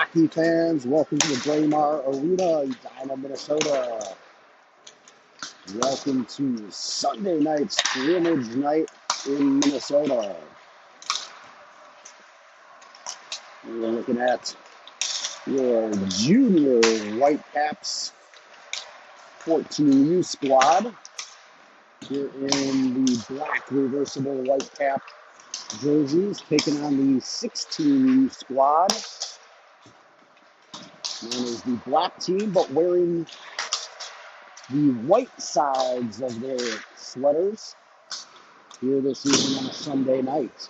hockey fans, welcome to the Braemar Arena, Edina, Minnesota. Welcome to Sunday night's scrimmage night in Minnesota. We're looking at your Junior Whitecaps 14U squad here in the black reversible white cap jerseys, taking on the 16U squad, known as the black team, but wearing the white sides of their sweaters here this evening on a Sunday night.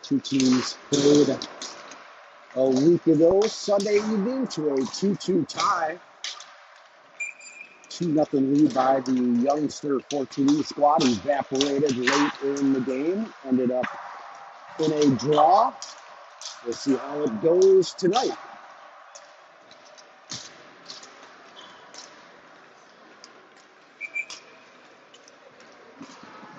Two teams played a week ago, Sunday evening, to a 2-2 tie. 2-0 lead by the youngster 14E squad, evaporated late in the game, ended up in a draw. We'll see how it goes tonight.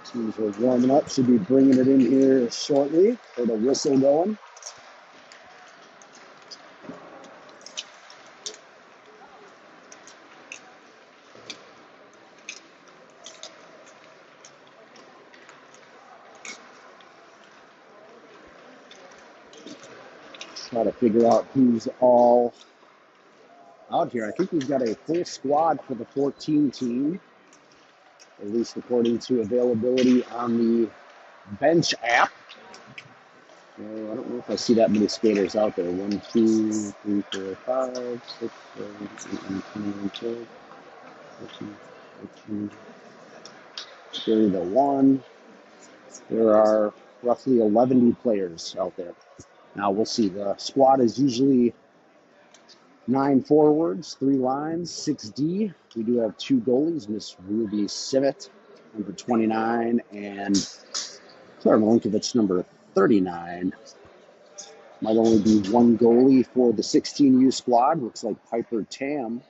Teams are warming up, should be bringing it in here shortly for the whistle going. Try to figure out who's all out here. I think we've got a full squad for the 14 team, at least according to availability on the bench app. So I don't know if I see that many skaters out there. 1, 2, 3, 4, 5, 6, 7, 8, 9, 10, 12, 13, 14, 31. There are roughly 11 players out there. Now we'll see. The squad is usually 9 forwards, 3 lines, 6D. We do have 2 goalies, Miss Ruby Sivet, number 29, and Claire Milinkovic, number 39. Might only be 1 goalie for the 16U squad. Looks like Piper Tam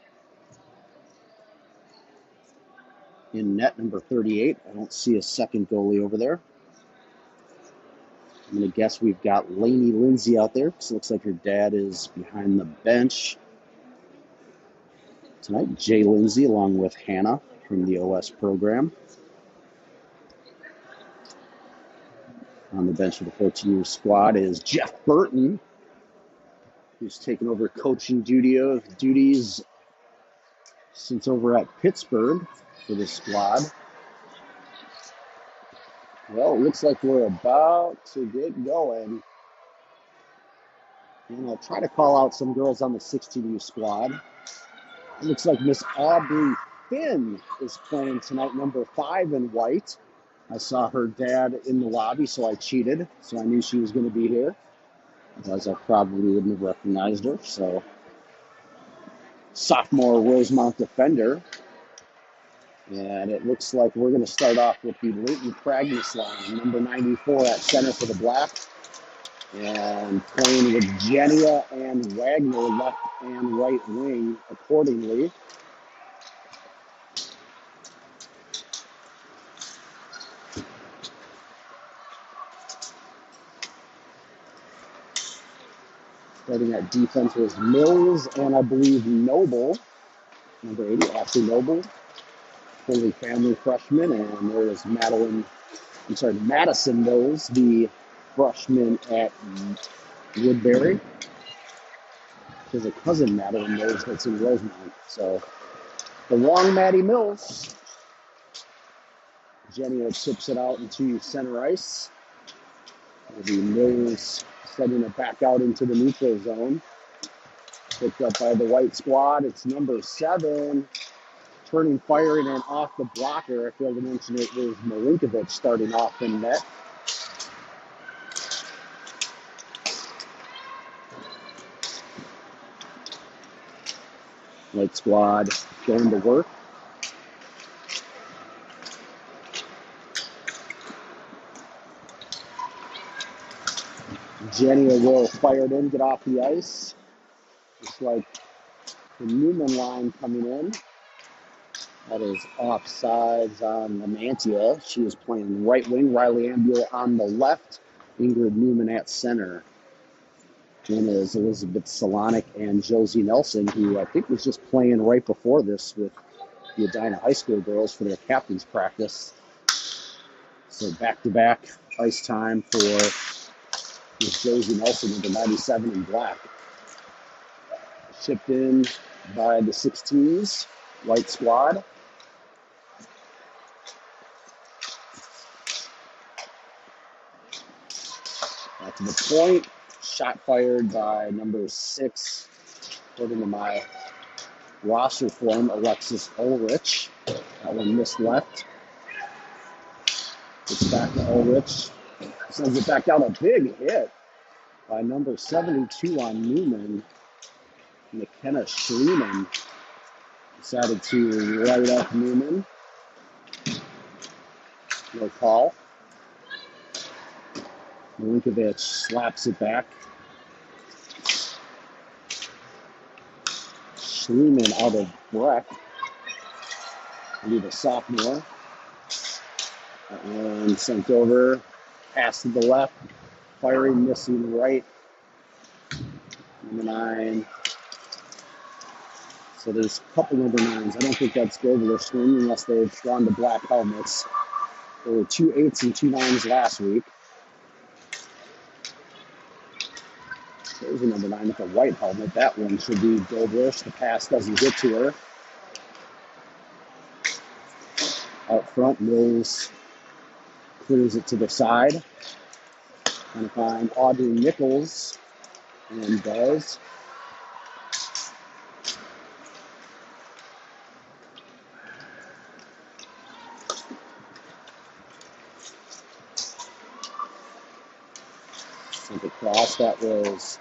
in net, number 38. I don't see a second goalie over there. I'm going to guess we've got Lainey Lindsay out there, because it looks like her dad is behind the bench tonight. Jay Lindsay along with Hannah from the OS program. On the bench for the 14-year squad is Jeff Burton, who's taken over coaching duties since over at Pittsburgh for the squad. Well, it looks like we're about to get going. And I'll try to call out some girls on the 16U squad. It looks like Miss Aubrey Finn is playing tonight, number 5 in white. I saw her dad in the lobby, so I cheated. So I knew she was going to be here. Otherwise, I probably wouldn't have recognized her. So, sophomore Rosemount defender. And it looks like we're going to start off with the Leighton Pragnus line, number 94 at center for the black. And playing with Jenia and Wagner left and right wing accordingly. Starting at defense was Mills and I believe Noble, number 80, Ashley Noble, Holy Family freshman, and there is Madison Mills, the freshman at Woodbury. There's a cousin Madeline Mills that's in Rosemount. So the wrong Maddie Mills. Jenny chips it out into center ice. The Mills setting it back out into the neutral zone. Picked up by the white squad. It's number 7. Turning, firing, and off the blocker. I failed to mention it was Milinkovic starting off in net. White squad going to work. Jenny will fire it in, get off the ice. Just like the Newman line coming in. That is offsides on Lamantia. She was playing right wing. Riley Ambule on the left. Ingrid Newman at center. in is Elizabeth Solonic and Josie Nelson, who I think was just playing right before this with the Edina High School girls for their captain's practice. So back-to-back ice time for Josie Nelson with the 97 in black. Shipped in by the 16s, white squad. Back to the point. Shot fired by number 6, according to my roster form, Alexis Ulrich. That one missed left. It's back to Ulrich. Sends it back out. A big hit by number 72 on Newman. McKenna Schliemann decided to light up Newman. No call. Milinkovic slaps it back. Schliemann out of breath. I believe a sophomore. And sent over. Pass to the left. Firing, missing right. Number 9. So there's a couple number 9s. I don't think that's Gobler swing unless they've gone to black helmets. There were 2 8s and 2 9s last week. There's a number 9 with a white helmet. That one should be Gobler. The pass doesn't get to her. Out front, Mills clears it to the side. Trying to find Audrey Nichols, and does. Sent across. That was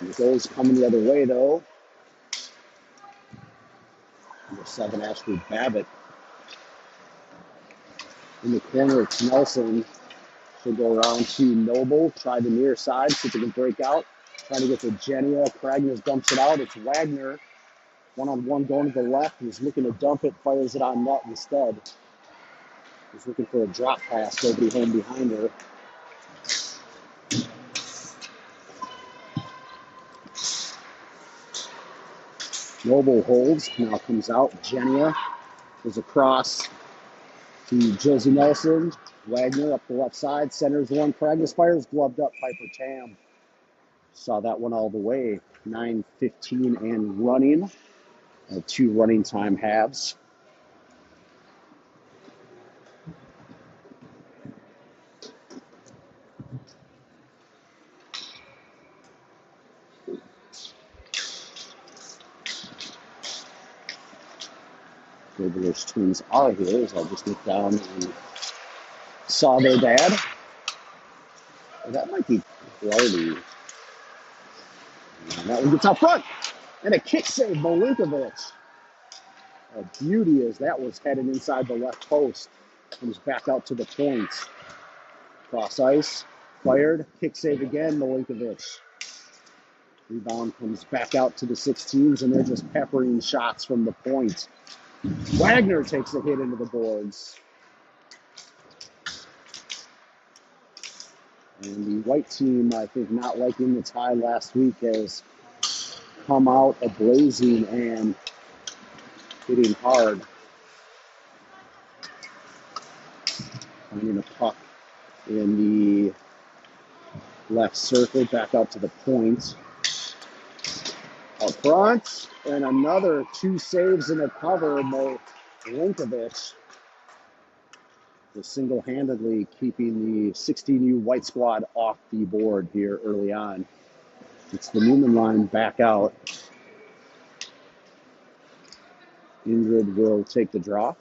Nichols coming the other way, though. Number 7, Ashley Babbitt. In the corner, it's Nelson. She'll go around to Noble. Try the near side, see if they can break out. Trying to get to Genia. Kragnes dumps it out. It's Wagner. One-on-one going to the left. He's looking to dump it. Fires it on net instead. He's looking for a drop pass. Nobody home behind her. Noble holds. Now comes out. Genia goes across to Josie Nelson. Wagner up the left side. Centers one. Kragnes fires. Gloved up. Piper Tam. Saw that one all the way. 9:15 and running. 2 running time halves. Gobler's twins are here, as I just looked down and saw their dad. Oh, that might be Clardy. And that one gets out front. And a kick save, Milinkovic. A beauty as that was headed inside the left post. Comes back out to the point. Cross ice, fired, kick save again, Milinkovic. Rebound comes back out to the 16s, and they're just peppering shots from the point. Wagner takes a hit into the boards. And the white team, I think, not liking the tie last week, has come out ablazing and hitting hard. Finding a puck in the left circle, back out to the point. Out front, and another 2 saves and a cover. Milinkovic is single-handedly keeping the 16U white squad off the board here early on. It's the Newman line back out. Ingrid will take the draw.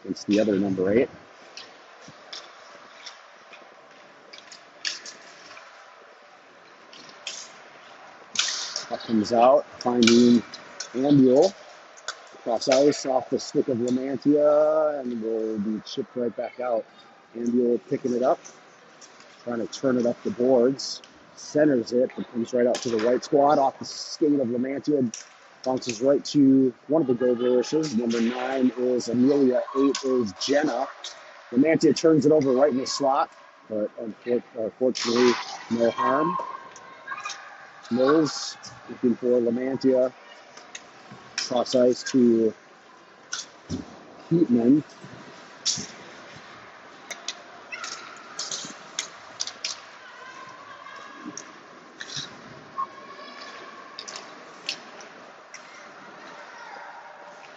It's the other number 8. That comes out, finding Ambuel. Cross ice off the stick of Lamantia, and will be chipped right back out. Ambuel picking it up, trying to turn it up the boards. Centers it, but comes right out to the white squad off the skate of Lamantia. Bounces right to one of the goal blemishes. Number 9 is Amelia. 8 is Jenna. Lamantia turns it over right in the slot, but unfortunately, no harm. Mills looking for Lamantia. Cross ice to Heatman.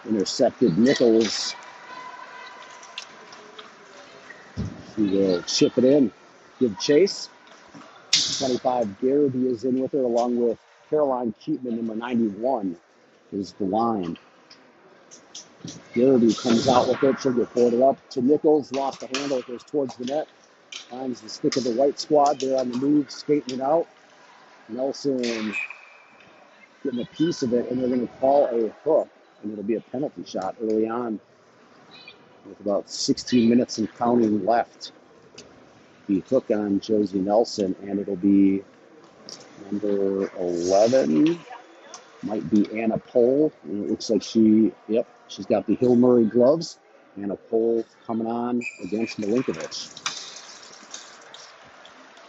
Intercepted Nichols. She will chip it in, give chase. 25 Garrity is in with her, along with Caroline Keatman, number 91, is the line. Garrity comes out with it. She'll get forwarded up to Nichols. Lost the handle. It goes towards the net. Finds the stick of the white squad. They're on the move, skating it out. Nelson getting a piece of it, and they're going to call a hook, and it'll be a penalty shot early on with about 16 minutes and counting left. The hook on Josie Nelson, and it'll be number 11, might be Anna Pohl. And it looks like she's got the Hill Murray gloves. Anna Pohl coming on against Milinkovic.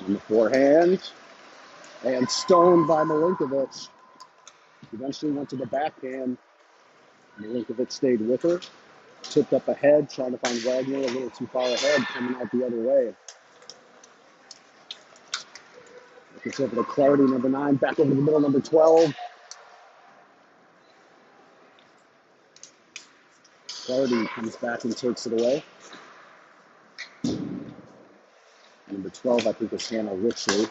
On the forehand, and stoned by Milinkovic. Eventually went to the backhand. Milinkovic stayed with her. Tipped up ahead, trying to find Wagner a little too far ahead, coming out the other way. Gets over to Clarity, number 9, back over the middle, number 12. Clarity comes back and takes it away. Number 12, I think, is Hannah Richley.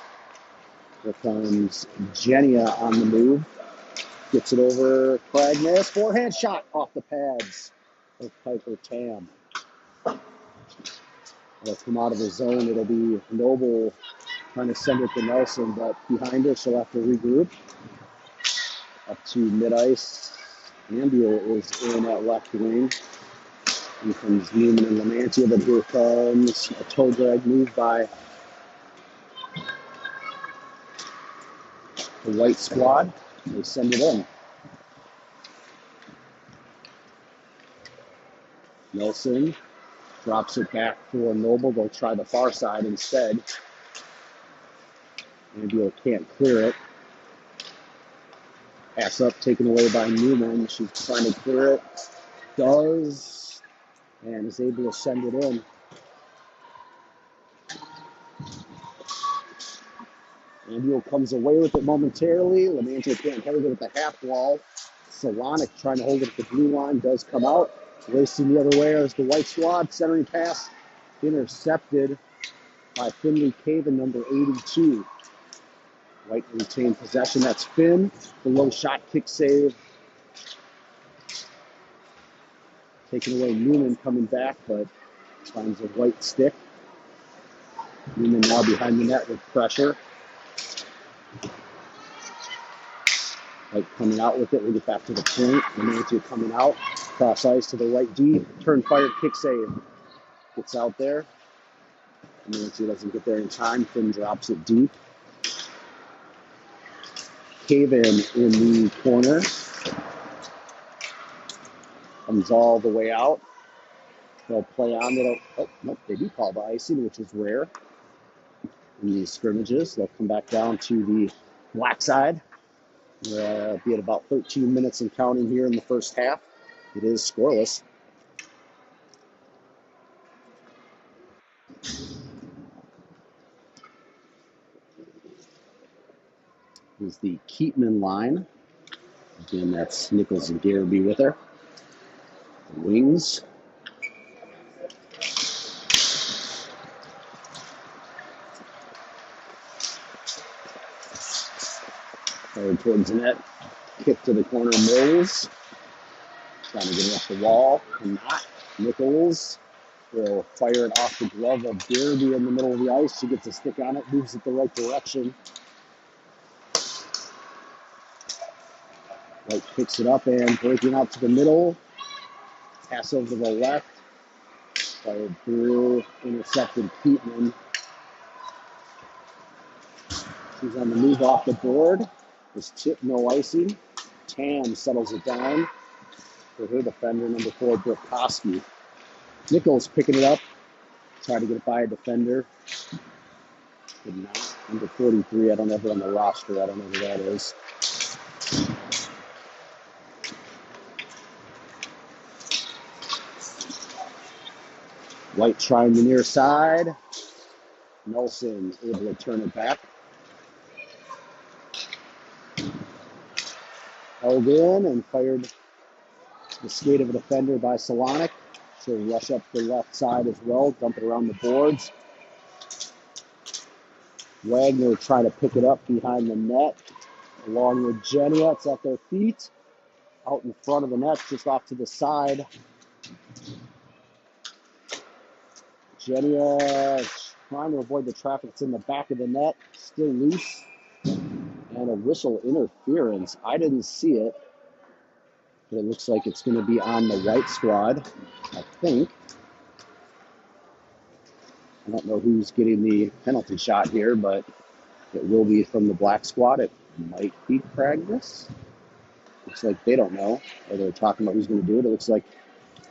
Here comes Jenia on the move. Gets it over Cragnes. Forehand shot off the pads of Piper Tam. It'll come out of the zone. It'll be Noble trying to send it to Nelson, but behind her, she'll have to regroup. Up to mid-ice. Ambuel is in at left wing. Here comes Newman and Lamantia, but here comes a toe drag move by the white squad. They send it in. Nelson drops it back for Noble. They'll try the far side instead. Ambuel can't clear it. Pass up, taken away by Newman. She's trying to clear it. Does, and is able to send it in. Ambuel comes away with it momentarily. Lamantia can't hold it at the half wall. Solonic trying to hold it at the blue line. Does come out. Racing the other way as the white squad. Centering pass intercepted by Finley Caven, number 82. White retained possession. That's Finn. The low shot kick save. Taking away Newman coming back, but finds a white stick. Newman now behind the net with pressure. White coming out with it. We get back to the point. Lamantia coming out. Cross ice to the right D. Turn fire kick save. Gets out there. Lamantia doesn't get there in time. Finn drops it deep. Caven in the corner. Comes all the way out. They'll play on. They do call the icing, which is rare in these scrimmages. They'll come back down to the black side. We'll be at about 13 minutes and counting here in the first half. It is scoreless. Is the Keatman line. Again, that's Nichols and Garrity with her. The wings. Fired towards the net. Kick to the corner. Mills. Trying to get it off the wall. Cannot. Nichols will fire it off the glove of Garrity in the middle of the ice. She gets a stick on it. Moves it the right direction. White picks it up and breaking out to the middle. Pass over to the left. Fired through. Intercepted Keatman. She's on the move off the board. This chip, no icing. Tam settles it down for her defender, number 4, Burkowski. Nichols picking it up, try to get it by a defender. Did not. Number 43, I don't have it on the roster. I don't know who that is. White trying the near side. Nelson able to turn it back. Held in and fired to the skate of a defender by Solonic. She'll rush up the left side as well, dump it around the boards. Wagner try to pick it up behind the net, along with Genia. It's at their feet. Out in front of the net, just off to the side. Genia trying to avoid the traffic that's in the back of the net. Still loose. And a whistle interference. I didn't see it, but it looks like it's going to be on the white squad, I think. I don't know who's getting the penalty shot here, but it will be from the black squad. It might be Kragness. Looks like they don't know, or they're talking about who's going to do it. It looks like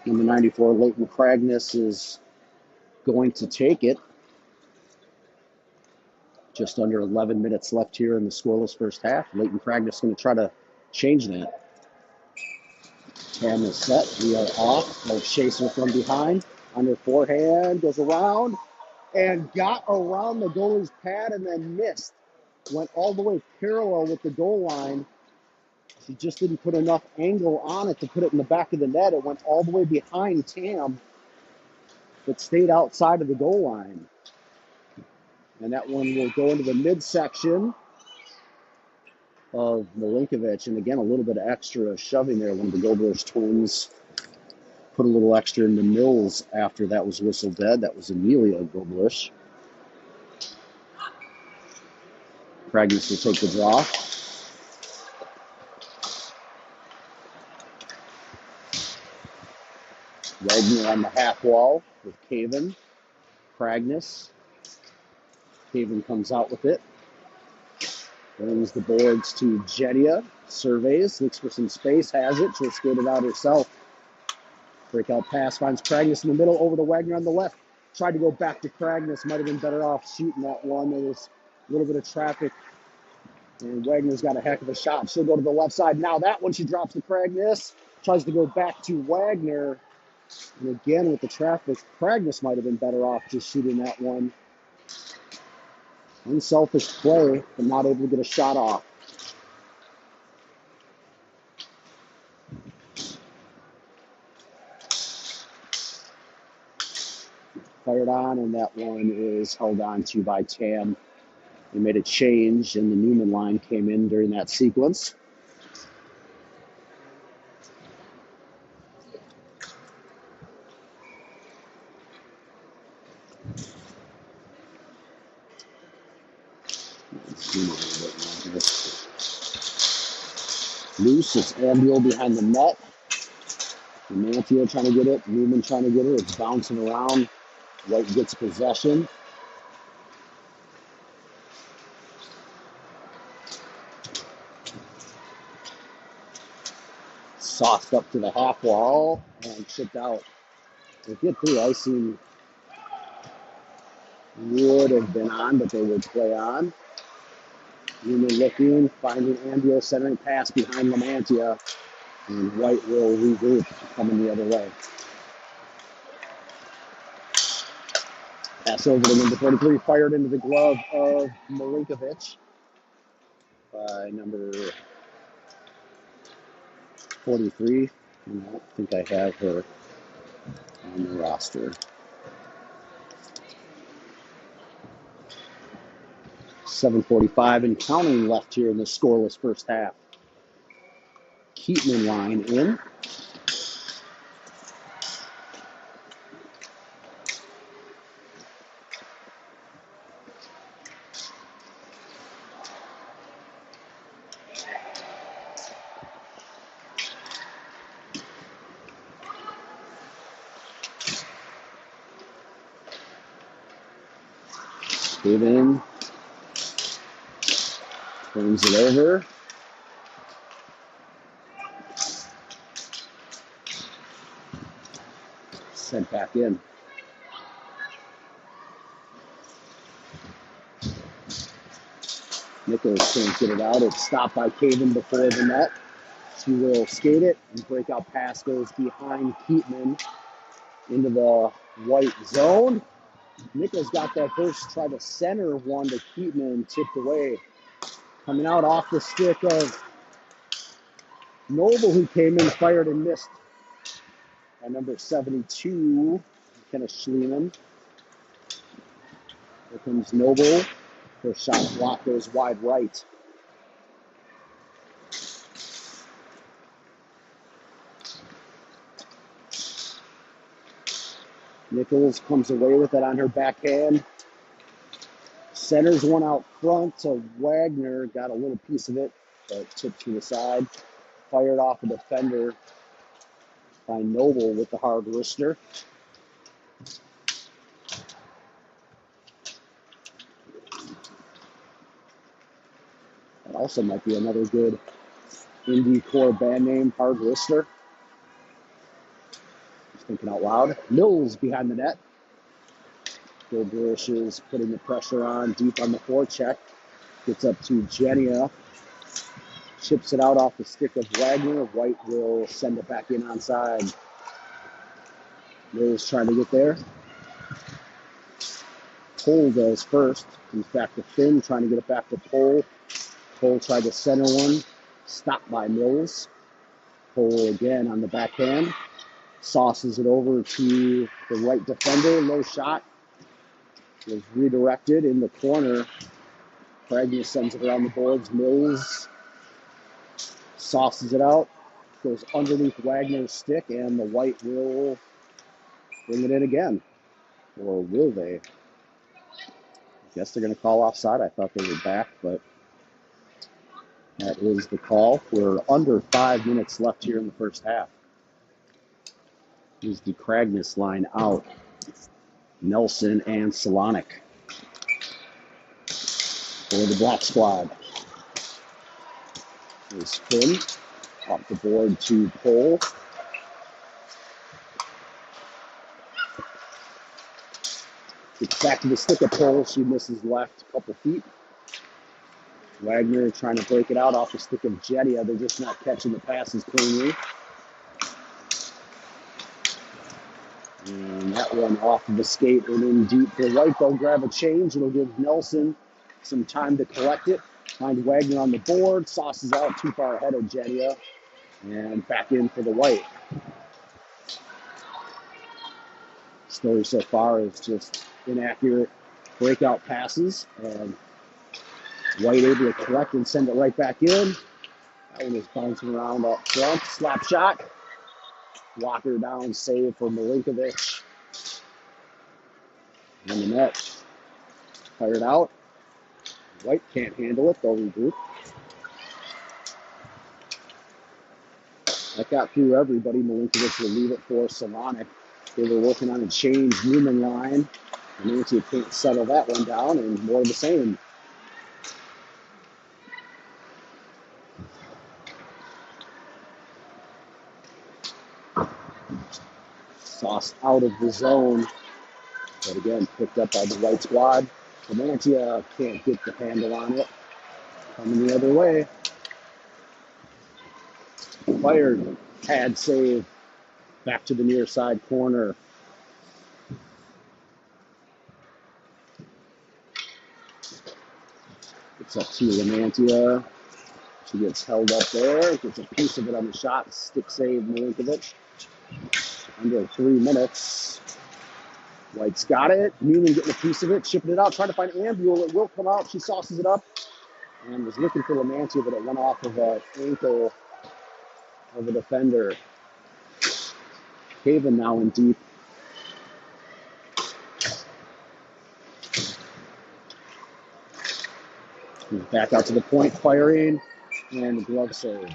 number 94, Leighton Kragness, is going to take it. Just under 11 minutes left here in the scoreless first half. Leighton Kragness is going to try to change that. Tam is set. We are off. No chaser from behind. Under forehand. Goes around. And got around the goalie's pad and then missed. Went all the way parallel with the goal line. She just didn't put enough angle on it to put it in the back of the net. It went all the way behind Tam, but stayed outside of the goal line. And that one will go into the midsection of Milinkovic. And again, a little bit of extra shoving there. One of the Goldberg twins put a little extra in the Mills after that was whistled dead. That was Amelia Goldberg. Kragness will take the draw. Wagner on the half wall with Caven. Kragness. Caven comes out with it. Brings the boards to Genia. Surveys, looks for some space, has it. She'll skate it out herself. Breakout pass, finds Kragness in the middle, over to Wagner on the left. Tried to go back to Kragness, might have been better off shooting that one. There was a little bit of traffic, and Wagner's got a heck of a shot. She'll go to the left side. Now that one, she drops to Kragness. Tries to go back to Wagner. And again, with the traffic, Kragness might have been better off just shooting that one. Unselfish play, but not able to get a shot off. Fired on, and that one is held on to by Tam. They made a change, and the Newman line came in during that sequence. Loose, it's Ambiel behind the net. Mantia trying to get it, Newman trying to get it. It's bouncing around. White gets possession. Sauced up to the half wall and chipped out. They get through. Icing would have been on, but they would play on. Newman looking, finding Ambiel, centering pass behind Lamantia, and White will regroup, coming the other way. Pass over to number 43, fired into the glove of Milinkovic by number 43. I don't think I have her on the roster. 7:45 and counting left here in the scoreless first half. Keatman line in. Steven turns it over. sent back in. Nichols can't get it out. It's stopped by Caven before the net. She will skate it, and breakout pass goes behind Keatman into the white zone. Nichols got that first, tried to center one to Keatman, tipped away. Coming out off the stick of Noble, who came in, fired and missed by number 72, Kenneth Schliemann. Here comes Noble. Her shot block goes wide right. Nichols comes away with it on her backhand. Centers one out front to Wagner. Got a little piece of it, but tipped to the side. Fired off a defender by Noble with the hard wrister. That also might be another good indie core band name, hard wrister. Just thinking out loud. Mills behind the net. Bill Burish is putting the pressure on deep on the forecheck. Gets up to Jr. Chips it out off the stick of Wagner. White will send it back in onside. Mills trying to get there. Pole does first. Comes back to Finn, trying to get it back to Pole. Pole tried to center one. Stopped by Mills. Pole again on the backhand. Sauces it over to the right defender. Low shot. Was redirected in the corner. Fragner sends it around the boards. Mills sauces it out. Goes underneath Wagner's stick, and the White will bring it in again. Or will they? I guess they're going to call offside. I thought they were back, but that is the call. We're under 5 minutes left here in the first half. Here's the Cragness line out. Nelson and Solonic for the Black Squad. There's Finn off the board to Pole. Gets back to the stick of Pole. She misses left a couple feet. Wagner trying to break it out off the stick of Jenia. They're just not catching the passes cleanly. And that one off of the skate and in deep for White. They'll grab a change. It'll give Nelson some time to collect it. Find Wagner on the board. Sauces out too far ahead of Jenia. And back in for the White. Story so far is just inaccurate breakout passes. And White able to collect and send it right back in. That one is bouncing around up front. Slap shot. Walker down, save for Milinkovic. And the net. Fired out. White can't handle it. They'll regroup. That got through everybody. Milinkovic will leave it for Solonic. They were working on a change Newman line. And Nancy can't settle that one down, and more of the same. Sauce out of the zone, but again, picked up by the White Squad. Lamantia can't get the handle on it. Coming the other way. Fired, pad save, back to the near side corner. It's up to Lamantia. She gets held up there, gets a piece of it on the shot, stick save Milinkovic. Under 3 minutes. White's got it. Newman getting a piece of it, shipping it out, trying to find Ambule. It will come out. She sauces it up and was looking for Lamantia, but it went off of an ankle of a defender. Haven now in deep. Back out to the point, firing, and the glove save.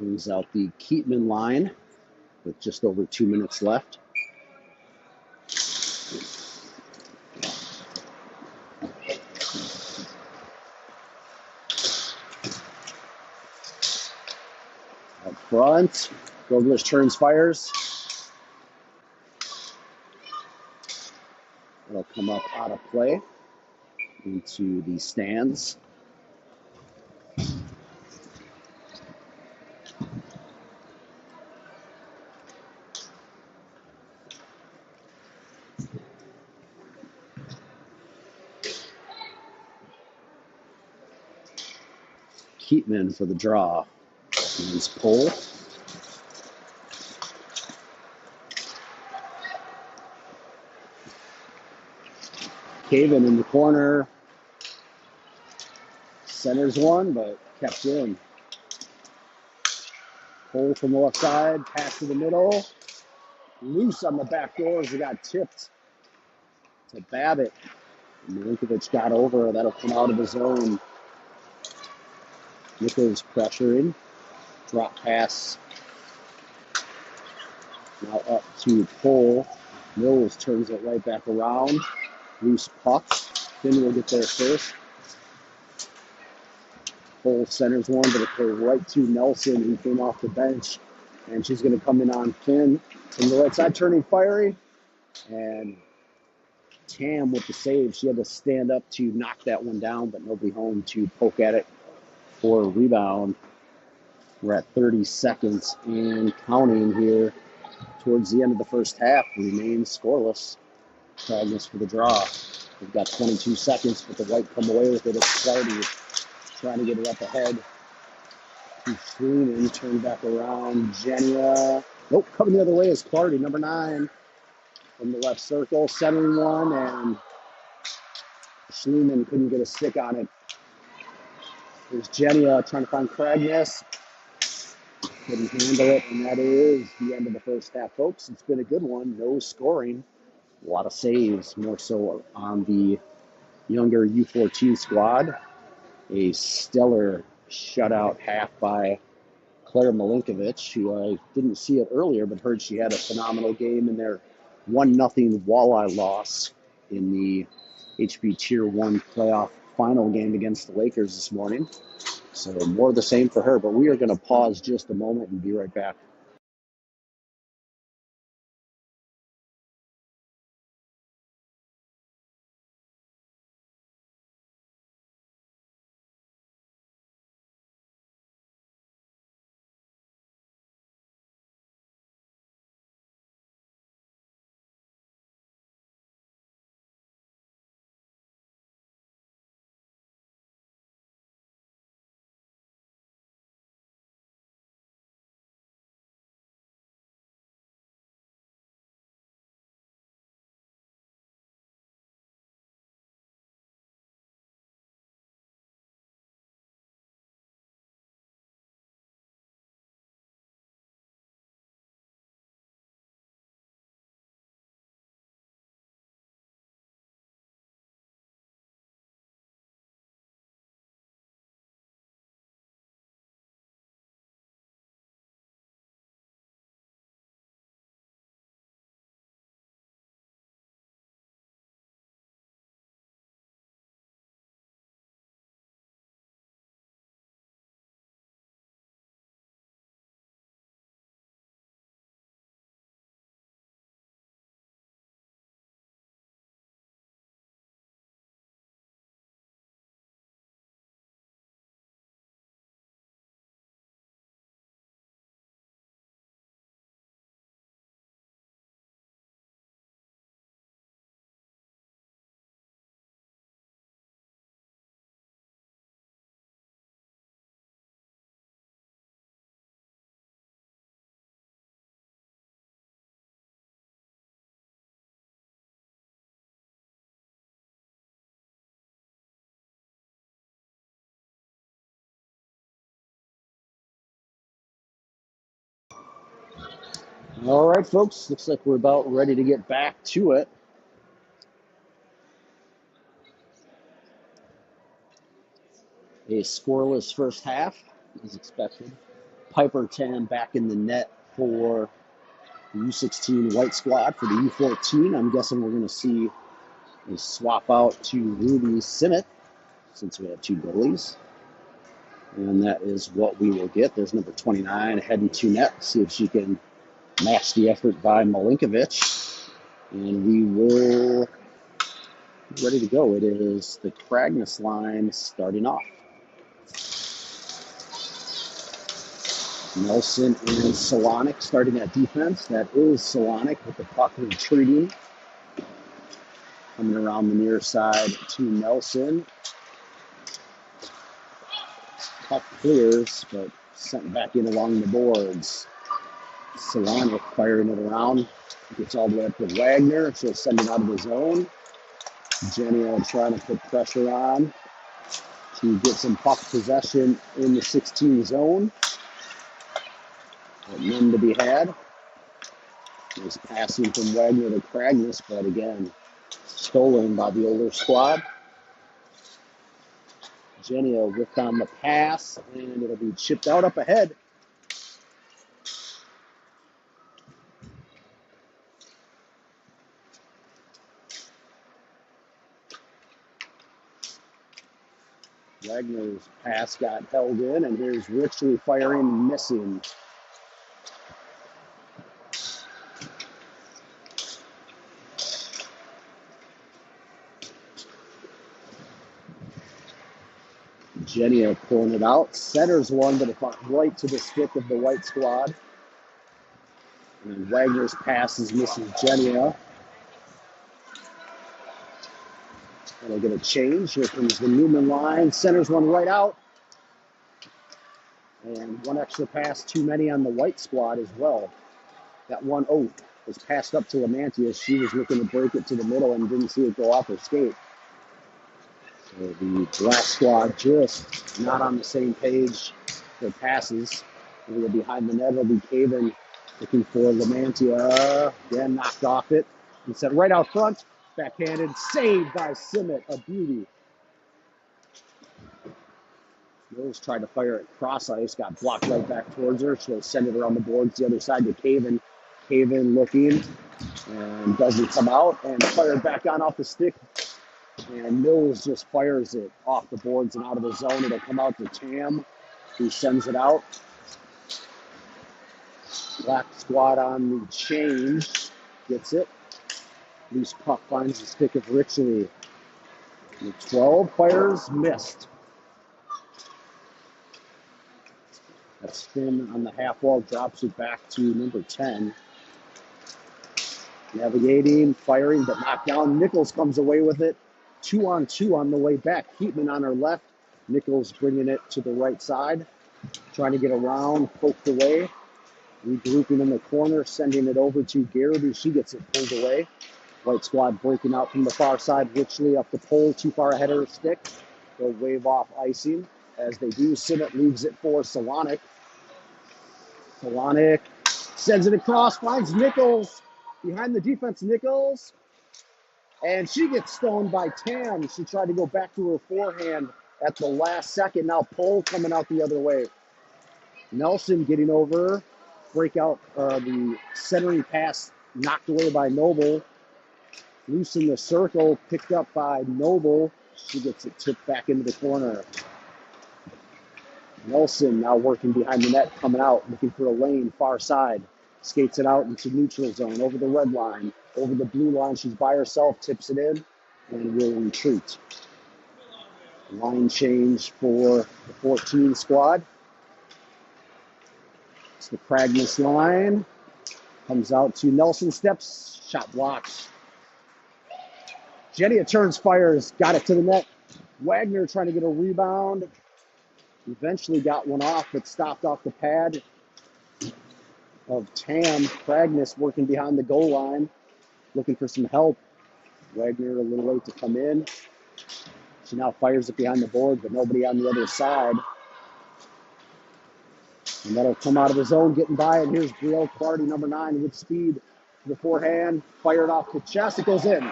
Brings out the Keatman line with just over 2 minutes left. front. Goglish turns, fires. It'll come up out of play into the stands. Keatman for the draw. Nice pull. Caven in the corner. Centers one, but kept in. Pull from the left side. Pass to the middle. Loose on the back doors. It got tipped to Babbitt. Milinkovic got over. That'll come out of the zone. Nichols pressuring. Drop pass. Now up to Pull. Mills turns it right back around. Loose puck. Finn will get there first. Pull centers one, but it goes right to Nelson, who came off the bench. And she's going to come in on Finn from the right side, turning fiery. And Tam with the save. She had to stand up to knock that one down, but nobody home to poke at it for a rebound. We're at 30 seconds and counting here towards the end of the first half. Remains scoreless. Magnus for the draw. We've got 22 seconds, but the White come away with it. It's Clardy trying to get it up ahead. Freeman turn back around. Genia. Nope, coming the other way is Clardy, number 9. From the left circle, centering one, and Schneeman couldn't get a stick on it. There's Genia trying to find Cragness. Couldn't handle it, and that is the end of the first half, folks. It's been a good one. No scoring. A lot of saves, more so on the younger U14 squad. A stellar shutout half by Claire Milinkovic, who I didn't see it earlier, but heard she had a phenomenal game in their 1-0 Walleye loss in the HB Tier 1 playoff final game against the Lakers this morning. So more of the same for her, but we are going to pause just a moment and be right back. All right, folks, looks like we're about ready to get back to it. A scoreless first half, as expected. Piper 10 back in the net for the U16 White squad. For the U14, I'm guessing we're going to see a swap out to Ruby Simmet, since we have 2 goalies. And that is what we will get. There's number 29 heading to net. See if she can match the effort by Milinkovic. And we will be ready to go. It is the Kragness line starting off. Nelson and Solonic starting at defense. That is Solonic with the puck retreating. Coming around the near side to Nelson. Puck clears, but sent back in along the boards. Solonic firing it around. Gets all the way up to Wagner. She'll send it out of the zone. Jr trying to put pressure on to get some puck possession in the 16 zone. But none to be had. Nice passing from Wagner to Kragness, but again, stolen by the older squad. Jr whipped on the pass, and it'll be chipped out up ahead. Wagner's pass got held in, and here's Richley firing, missing. Jenia pulling it out. Centers one, but it's right to the stick of the white squad. And Wagner's pass is missing Jenia. They'll get a change. Here comes the Newman line. Centers one right out. And one extra pass too many on the white squad as well. That one was passed up to Lamantia. She was looking to break it to the middle and didn't see it go off her skate. So the black squad just not on the same page for passes. And behind the net, it'll be Caven looking for Lamantia. Again, knocked off it. Instead, right out front. Backhanded, saved by Simmet, a beauty. Rose tried to fire it cross ice, got blocked right back towards her. She'll send it around the boards the other side to Caven. Caven looking and doesn't come out and fired back on off the stick. And Mills just fires it off the boards and out of the zone. It'll come out to Tam, who sends it out. Black squad on the change, gets it. Loose puck finds the stick of Richley. The 12 fires, missed. That spin on the half wall drops it back to number 10. Navigating, firing, but knocked down. Nichols comes away with it. 2-on-2 on the way back. Keatman on her left. Nichols bringing it to the right side. Trying to get around, poked away. Regrouping in the corner, sending it over to Garrity. She gets it pulled away. White squad breaking out from the far side. Richley up the pole, too far ahead of her stick. They'll wave off icing. As they do, Simmet leaves it for Solonic. Solonic sends it across, finds Nichols. Behind the defense, Nichols. And she gets stoned by Tam. She tried to go back to her forehand at the last second. Now Pole coming out the other way. Nelson getting over. Break out the centering pass knocked away by Noble. Loose in the circle, picked up by Noble. She gets it tipped back into the corner. Nelson now working behind the net, coming out, looking for a lane, far side. Skates it out into neutral zone, over the red line, over the blue line. She's by herself, tips it in, and will retreat. Line change for the 14 squad. It's the Kragness line. Comes out to Nelson, steps, shot blocked. Jenia turns, fires, got it to the net. Wagner trying to get a rebound. Eventually got one off, but stopped off the pad of Tam. Kragness working behind the goal line, looking for some help. Wagner a little late to come in. She now fires it behind the board, but nobody on the other side. And that'll come out of the zone, getting by, and here's Brielle Clardy, number 9, with speed to the forehand. Fired off the chest, it goes in.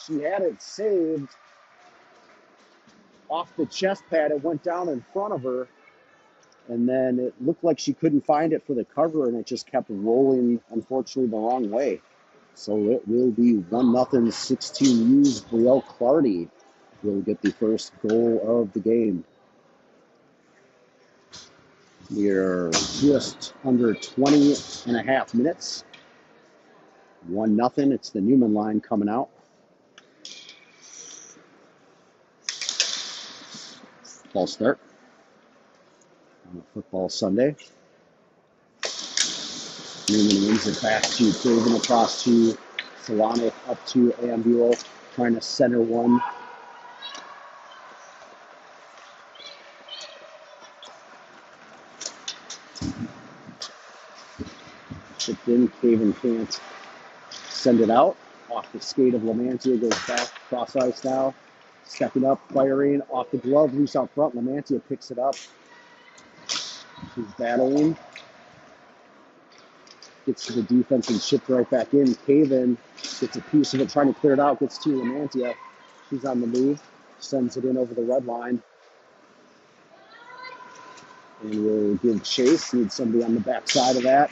She had it saved off the chest pad. It went down in front of her, and then it looked like she couldn't find it for the cover, and it just kept rolling, unfortunately, the wrong way. So it will be 1-0 16 U's. Brielle Clardy will get the first goal of the game. We're just under 20 and a half minutes. 1-0. It's the Newman line coming out. False start on a football Sunday. Newman wins it back to Craven, across to Solana, up to Ambulo, trying to center one. Chipped in, Craven can't send it out. Off the skate of Lamantia, goes back, cross ice now. Stepping up, firing, off the glove, loose out front. Lamantia picks it up. She's battling. Gets to the defense and chipped right back in. Caven gets a piece of it, trying to clear it out. Gets to Lamantia. She's on the move. Sends it in over the red line. And we'll give chase. Need somebody on the back side of that.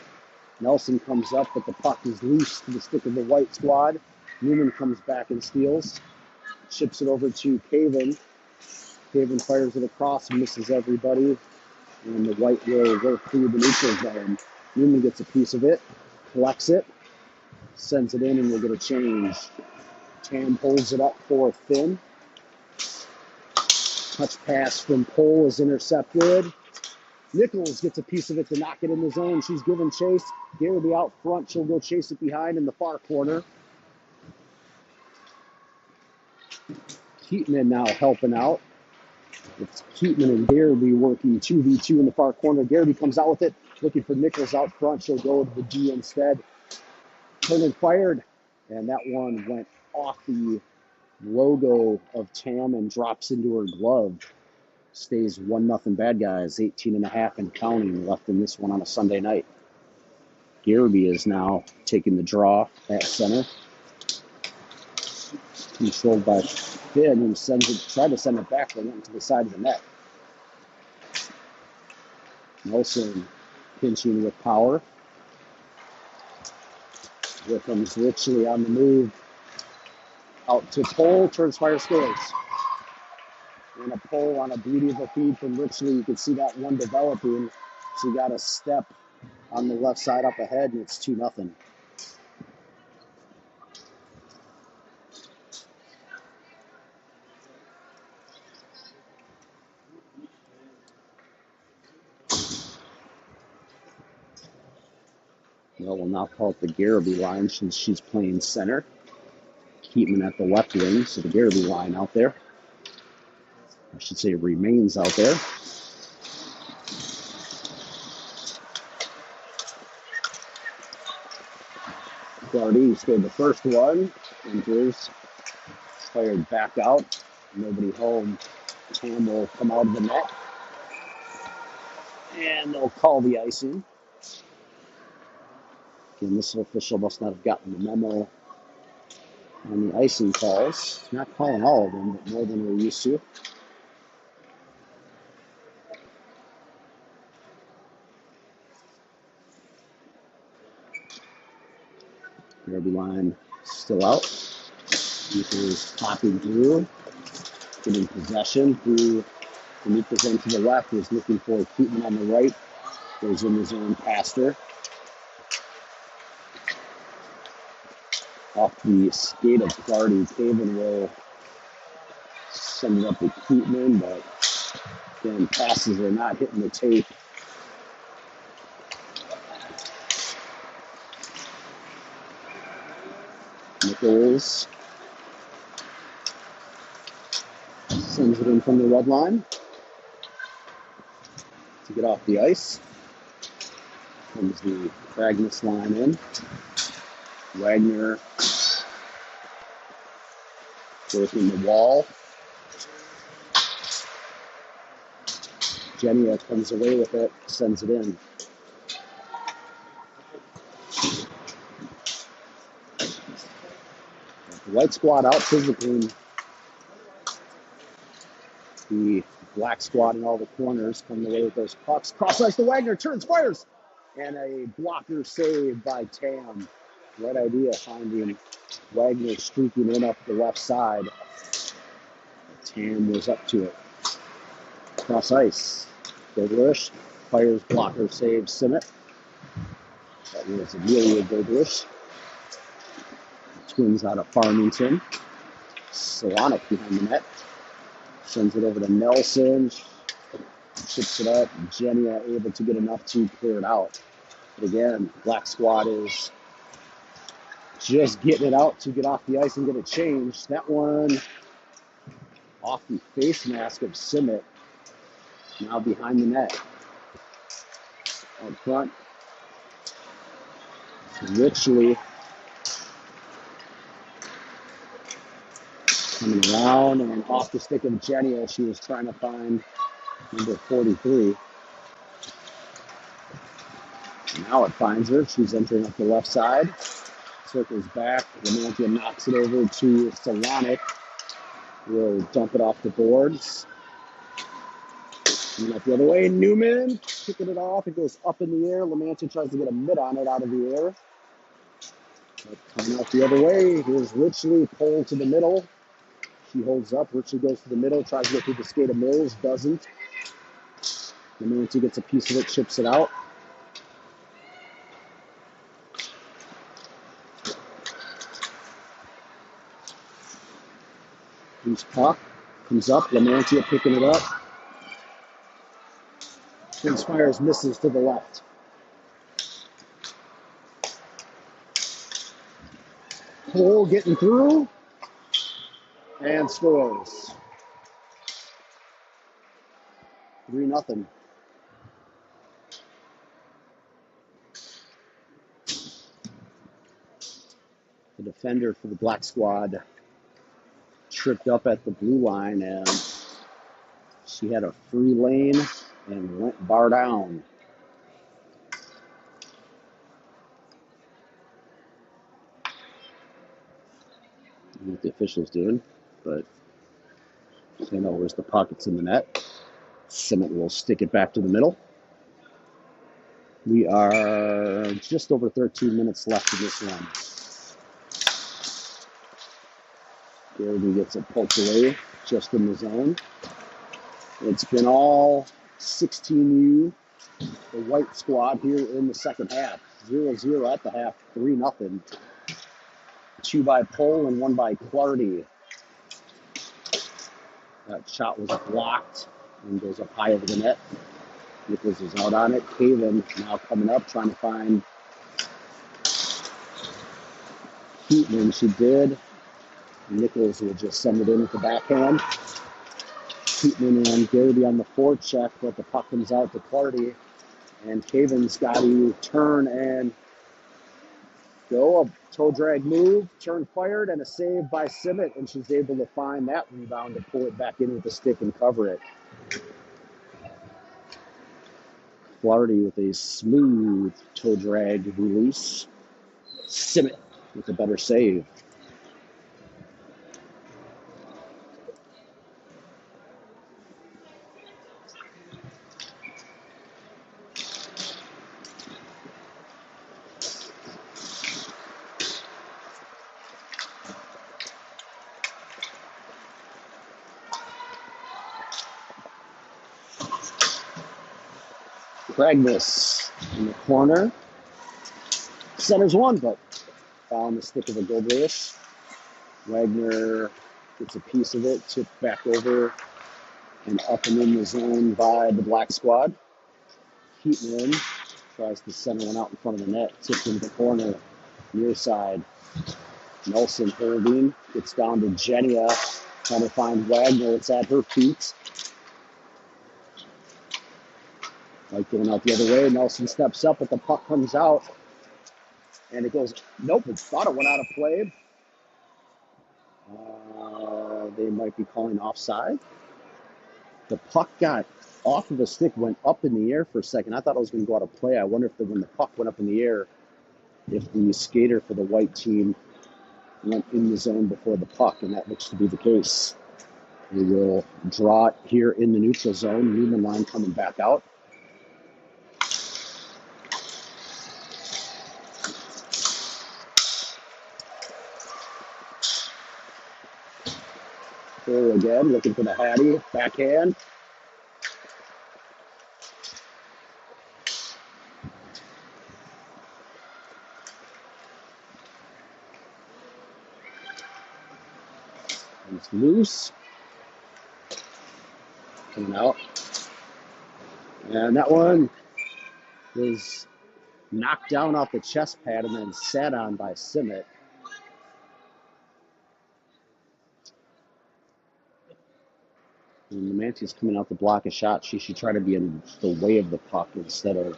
Nelson comes up, but the puck is loose to the stick of the white squad. Newman comes back and steals. Chips it over to Caven. Caven fires it across, misses everybody. And the white will work through the neutral zone. Newman gets a piece of it, collects it, sends it in, and we'll get a change. Tam holds it up for Finn. Touch pass from Pole is intercepted. Nichols gets a piece of it to knock it in the zone. She's given chase. Garrity out front. She'll go chase it behind in the far corner. Keatman now helping out. It's Keatman and Garrity working 2v2 in the far corner. Garrity comes out with it, looking for Nichols out front. She'll go to the D instead. Turner fired, and that one went off the logo of Tam and drops into her glove. Stays 1-0 bad guys, 18 and a half and counting left in this one on a Sunday night. Garrity is now taking the draw at center. Controlled by Finn, who tried to send it back, but went to the side of the net. Nelson pinching with power. Wickham's literally on the move. Out to Pole, turns, fire, scores. And a Pole on a beauty of a feed from Richley. You can see that one developing. She got a step on the left side up ahead, and it's 2-0. Well, we'll now call it the Garrity line since she's playing center. Keatman at the left wing, so the Garrity line out there. I should say remains out there. Clardy scored the first one. Enters. Fired back out. Nobody home. Tam will come out of the net. And they'll call the icing. Again, this official must not have gotten the memo on the icing calls. Not calling all of them, but more than we're used to. Garrity line still out. Keeper's popping through, getting possession through the Nichols end to the left. Is looking for Keatman on the right. Goes in the zone past her. Off the skate of Clardy, Caven will send it up to Keatman, but again, passes are not hitting the tape. Nichols sends it in from the red line to get off the ice. Comes the Magnus line in. Wagner working the wall. Jenya comes away with it, sends it in. The white squad out physically. The black squad in all the corners coming away with those pucks. Cross ice to Wagner, turns, fires, and a blocker save by Tam. Right idea, finding Wagner streaking in up the left side. Tam was up to it. Cross ice. Goldlish Fires blocker save Simmett. That was Amelia Goldwish. Twins out of Farmington. Solonic behind the net. Sends it over to Nelson. Chips it up. Jenny able to get enough to clear it out. But again, Black Squad is just getting it out to get off the ice and get it changed. That one off the face mask of Simmett. Now behind the net. Up front. Richley coming around and off the stick of Jenny as she was trying to find number 43. Now it finds her. She's entering up the left side. Circles back. Lamantia knocks it over to Solonic. Will dump it off the boards. Coming up the other way. Newman kicking it off. It goes up in the air. Lamantia tries to get a mid on it out of the air. But coming out the other way. Here's Richley. Pulled to the middle. She holds up. Richley goes to the middle. Tries to get through the skate of Mills. Doesn't. Lamantia gets a piece of it. Chips it out. Loose puck comes up. Lamantia picking it up. Twins fires misses to the left. Cole getting through and scores. 3-0. The defender for the Black Squad tripped up at the blue line and she had a free lane and went bar down. I don't know what the official's doing, but you know where's the pockets in the net. Simmett will stick it back to the middle. We are just over 13 minutes left in this one. Garrity gets it poked away just in the zone. It's been all 16U, the White Squad here in the second half. 0-0 at the half, 3-0. 2 by Pole and 1 by Clardy. That shot was blocked and goes up high over the net. Nichols is out on it. Caven now coming up, trying to find Keaton. She did. Nichols will just send it in with the backhand. Keaton and Garrity on the forecheck, but the puck comes out to Clardy. And Caven's got to turn and go. A toe drag move, turn fired, and a save by Simmett. And she's able to find that rebound to pull it back in with the stick and cover it. Clardy with a smooth toe drag release. Simmett with a better save. Kragness in the corner. Centers one, but found the stick of a Goldwish. Wagner gets a piece of it, tipped back over and up and in the zone by the Black Squad. Keaton tries to center one out in front of the net, tipped into the corner, near side. Nelson holding, gets down to Jenia, trying to find Wagner. It's at her feet. Like going out the other way, Nelson steps up, but the puck comes out, and it goes, nope, it thought it went out of play. They might be calling offside. The puck got off of the stick, went up in the air for a second. I thought it was going to go out of play. I wonder if when the puck went up in the air, if the skater for the white team went in the zone before the puck, and that looks to be the case. We will draw it here in the neutral zone. Newman line coming back out. There again, looking for the Hattie. Backhand. It's loose. Coming out. And that one was knocked down off the chest pad and then sat on by Simmet. When Lamantia's coming out to block a shot, she should try to be in the way of the puck instead of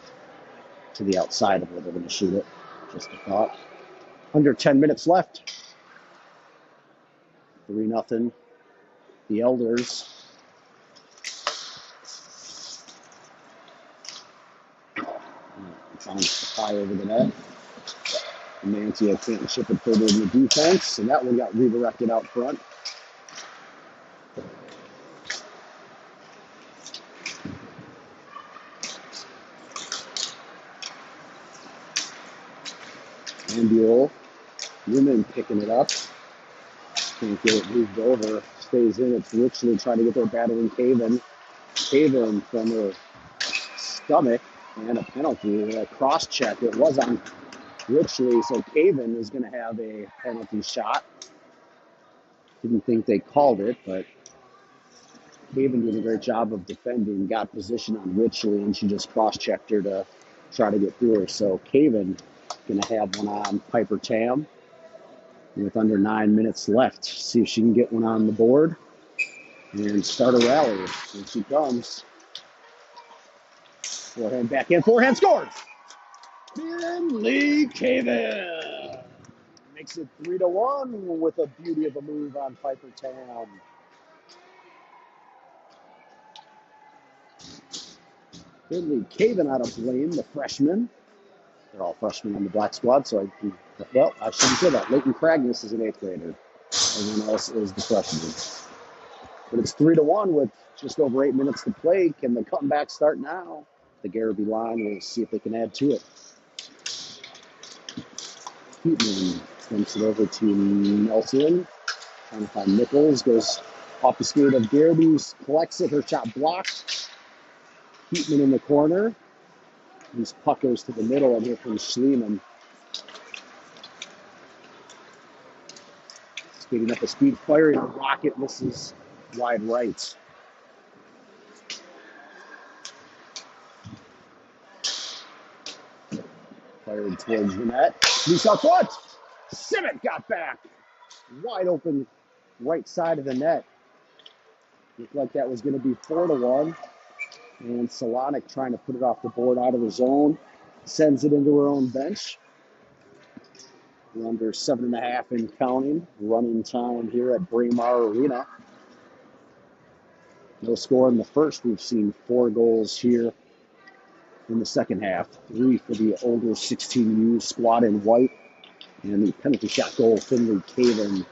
to the outside of where they're going to shoot it. Just a thought. Under 10 minutes left. 3-0. The Elders. Finds the fire over the net. Lamantia can't ship it further in the defense, and that one got redirected out front. Ambuel, Newman picking it up. Can't get it moved over. Stays in. It's Richley trying to get their battle in Caven. Caven from her stomach and a penalty. A cross check. It was on Richley, so Caven is going to have a penalty shot. Didn't think they called it, but Caven did a great job of defending. Got position on Richley, and she just cross checked her to try to get through her. So Caven going to have one on Piper Tam with under 9 minutes left. See if she can get one on the board and start a rally. Here she comes. Forehand, backhand, forehand, scores! Finley Caven makes it 3-1 with a beauty of a move on Piper Tam. Finley Caven out of Blaine, the freshman. They're all freshmen on the black squad, so I shouldn't say that. Leighton Cragness is an 8th grader. Everyone else is the freshman. But it's 3-1 with just over 8 minutes to play. Can the comeback start now? The Garrity line, we'll see if they can add to it. Heatman flips it over to Nelson. Trying to find Nichols. Goes off the skate of Garrity. Collects it. Her shot blocked. Heatman in the corner. This puck goes to the middle, and here comes Schliemann. Skating up a speed, firing a rocket, misses wide right. Fired towards the net. Loose out front. Simmet got back. Wide open right side of the net. Looked like that was going to be 4-1. And Solonic trying to put it off the board out of the zone. Sends it into her own bench. We're under 7.5 and counting. Running time here at Braemar Arena. No score in the first. We've seen 4 goals here in the second half. 3 for the older 16U squad in white. And the penalty shot goal, Finley Caven,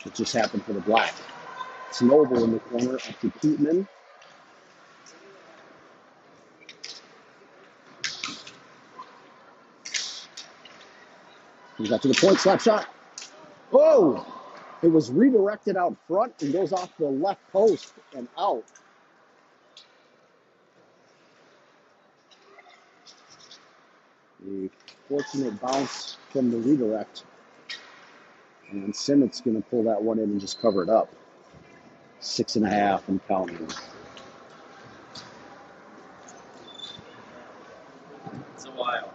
that just happened for the black. It's Noble in the corner up to Keatman. He got to the point, slap shot. Oh! It was redirected out front and goes off the left post and out. A fortunate bounce from the redirect. And Simmett's going to pull that one in and just cover it up. 6.5 and counting. It's a while.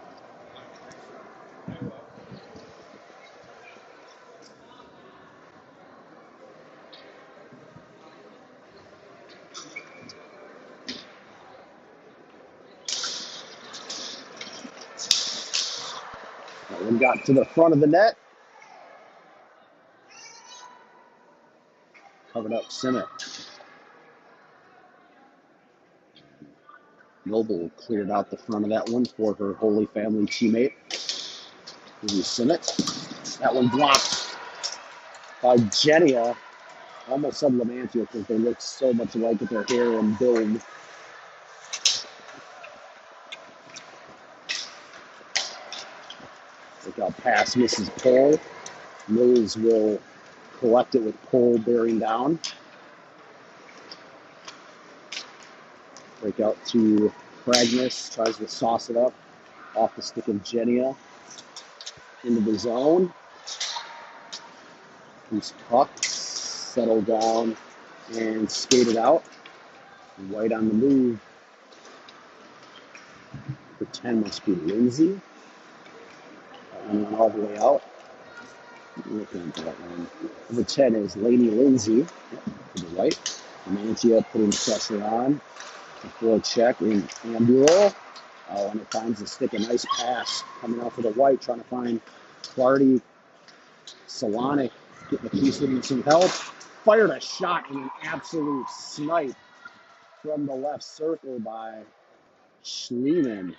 That one got to the front of the net. Covered up Simmet. Noble cleared out the front of that one for her Holy Family teammate. Here's Simmet. That one blocked by Genia. Almost said Lamantia because they look so much alike with their hair and build. Look out past Mrs. Cole. Mills will collect it with Cole bearing down. Break out to Cragness, tries to sauce it up off the stick of Genia into the zone. Loose puck, settled down and skated out. White on the move. For 10 must be Lindsay. That one went all the way out. Looking at that one. Number 10 is Lady Lindsay for the White. Mantia putting pressure on. Before check in Ambulor. Oh, and it finds the stick. A nice pass coming out for the White, trying to find Clardy. Solonic getting a piece of some help. Fired a shot in an absolute snipe from the left circle by Schliemann.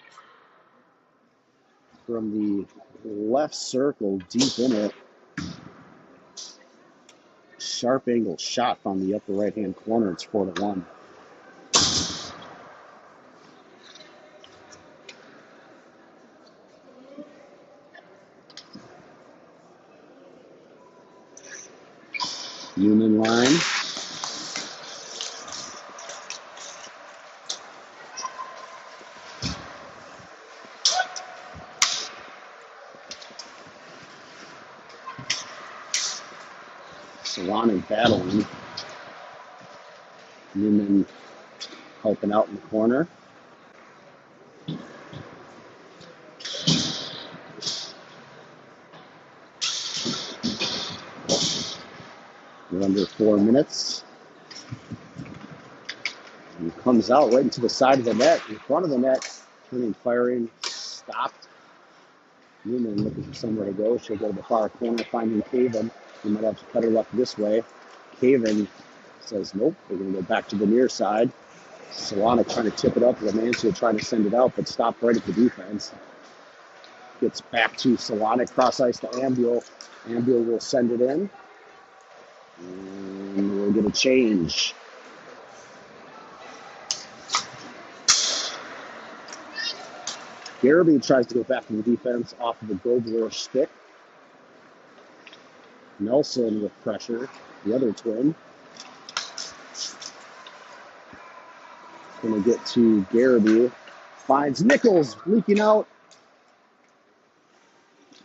From the left circle, deep in it. Sharp angle shot from the upper right-hand corner. It's 4-1. Union line. Solonic battling. Newman helping out in the corner. We're under 4 minutes. And he comes out right into the side of the net, in front of the net, turning, firing, stopped. Newman looking for somewhere to go. She'll go to the far corner, finding Caven. We might have to cut her left this way. Caven says, nope, we're going to go back to the near side. Solana trying to tip it up. Lamantia trying to send it out, but stopped right at the defense. Gets back to Solana, cross ice to Ambule. Ambule will send it in. And we'll get a change. Garrity tries to go back to the defense off of the Gobler stick. Nelson with pressure, the other twin. Going to get to Garrity. Finds Nichols leaking out.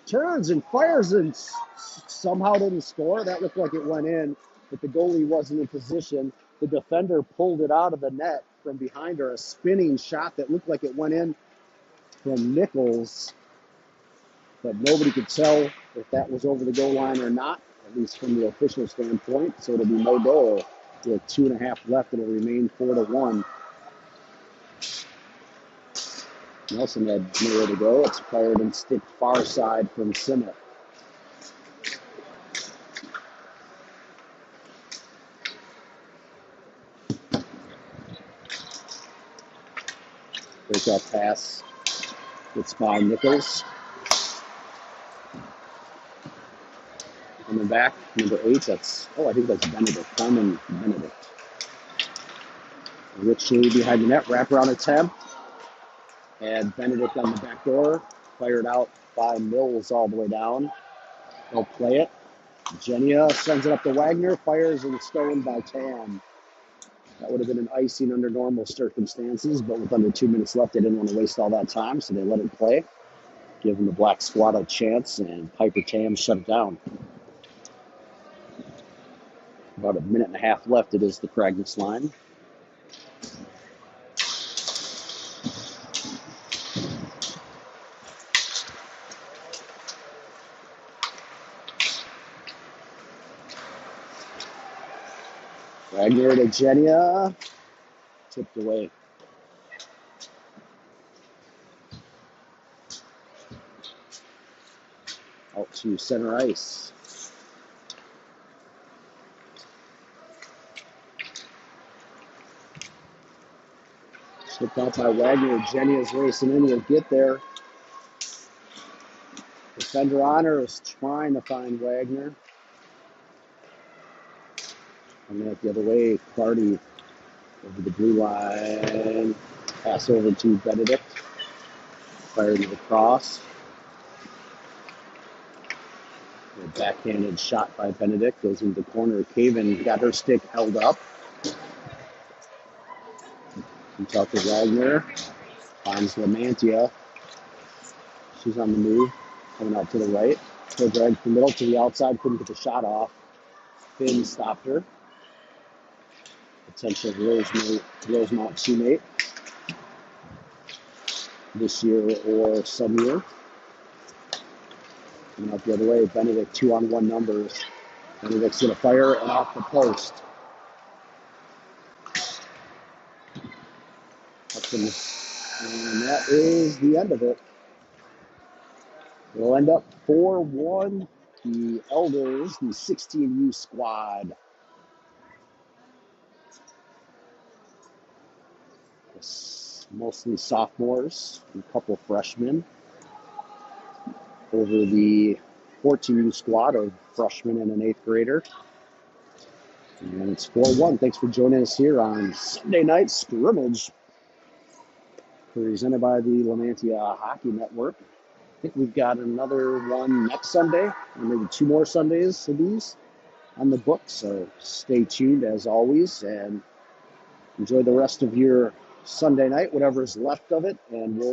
Turns and fires and somehow didn't score. That looked like it went in, but the goalie wasn't in position. The defender pulled it out of the net from behind her. A spinning shot that looked like it went in from Nichols, but nobody could tell if that was over the goal line or not, at least from the official standpoint. So it'll be no goal with 2.5 left. It'll remain 4-1. Nelson had nowhere to go. It's fired and stick far side from Simmett. Breakout pass. It's by Nichols. Coming back, number 8. I think that's Benedict. Carmen Benedict. Richie behind the net, wraparound attempt. And Benedict on the back door. Fired out by Mills all the way down. They'll play it. Genia sends it up to Wagner. Fires and stoned by Tam. That would have been an icing under normal circumstances, but with under 2 minutes left, they didn't want to waste all that time, so they let it play. Giving the Black Squad a chance, and Piper Tam shut it down. About 1.5 minutes left. It is the Cragness line. Wagner to Genia. Tipped away. Out to center ice. Slipped out by Wagner. Genia's racing in. He'll get there. Defender Honor is trying to find Wagner. Coming out the other way, Clardy over the blue line. Pass over to Benedict. Fired to the cross. A backhanded shot by Benedict. Goes into the corner. Caven got her stick held up. Comes out to Wagner. Finds Lamantia. She's on the move. Coming out to the right. So drags the middle to the outside. Couldn't get the shot off. Finn stopped her. Potential Rosemont teammate this year or some year. Coming out the other way, Benedict 2-on-1 numbers. Benedict's going to fire and off the post. And that is the end of it. We'll end up 4-1. The Elders, the 16U squad. Mostly sophomores, and a couple freshmen. Over the 14U squad of freshmen and an 8th grader. And it's 4-1. Thanks for joining us here on Sunday Night Scrimmage, presented by the Lemantia Hockey Network. I think we've got another one next Sunday, or maybe 2 more Sundays of these on the book. So stay tuned as always, and enjoy the rest of your Sunday night, whatever's left of it, and we'll